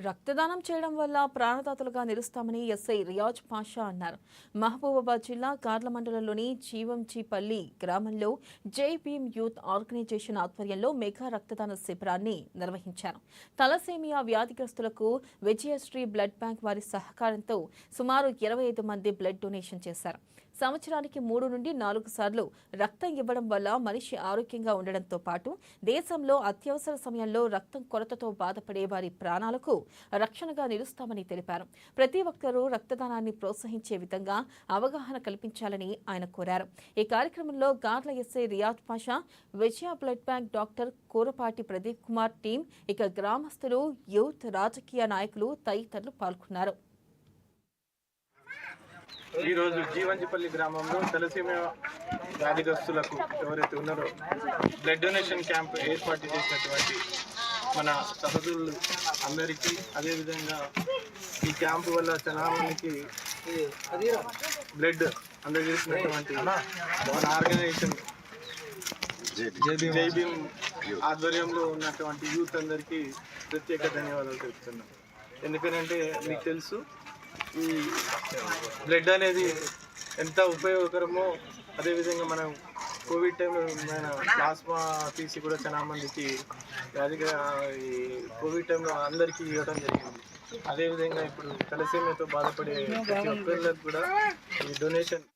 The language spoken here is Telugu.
రక్తదానం చేయడం వల్ల ప్రాణదాతలుగా నిలుస్తామని ఎస్ఐ రియాజ్ పాషా అన్నారు. మహబూబాబాద్ జిల్లా కార్ల మండలంలోని జీవంచిపల్లి గ్రామంలో జై భీమ్ యూత్ ఆర్గనైజేషన్ ఆధ్వర్యంలో మెగా రక్తదాన శిబిరాన్ని నిర్వహించారు. తలసేమియా వ్యాధిగ్రస్తులకు విజయశ్రీ బ్లడ్ బ్యాంక్ వారి సహకారంతో సుమారు 25 మంది బ్లడ్ డొనేషన్ చేశారు. సంవత్సరానికి 3 నుండి 4 సార్లు రక్తం ఇవ్వడం వల్ల మనిషి ఆరోగ్యంగా ఉండడంతో పాటు దేశంలో అత్యవసర సమయంలో రక్తం కొరతతో బాధపడే వారి ప్రాణాలకు రక్షణగా నిలుస్తామని తెలిపారు. ప్రతి ఒక్కరూ రక్తదానాన్ని ప్రోత్సహించే విధంగా అవగాహన కల్పించాలని ఆయన కోరారు. ఈ కార్యక్రమంలో Garla SI Riyaz Pasha, Vijaya blood bank doctor Kurapati Pradeep Kumar team, ఇక గ్రామస్తులు, యూత్, రాజకీయ నాయకులు తదితరులు పాల్గొన్నారు. ఈరోజు జీవంజిపల్లి గ్రామంలో తలసేమియా వ్యాధిగ్రస్తులకు ఎవరైతే ఉన్నారో బ్లడ్ డొనేషన్ క్యాంప్ ఏర్పాటు చేసినటువంటి మన సహోదరులు అందరికీ, అదేవిధంగా ఈ క్యాంపు వల్ల చాలా మందికి బ్లడ్ అందజేసినటువంటి మన ఆర్గనైజేషన్ జై భీమ్ ఆధ్వర్యంలో ఉన్నటువంటి యూత్ అందరికీ ప్రత్యేక ధన్యవాదాలు తెలుపుతున్నాను. ఎందుకంటే మీకు తెలుసు, ఈ బ్లడ్ అనేది ఎంత ఉపయోగకరమో, అదేవిధంగా మనం కోవిడ్ టైంలో మన ప్లాస్మా తీసి కూడా చాలా మందికి ఈ కోవిడ్ టైంలో అందరికీ ఇవ్వడం జరిగింది. అదేవిధంగా ఇప్పుడు తలసేమియాతో బాధపడే ప్రతి ఒక్కరికి కూడా ఈ డొనేషన్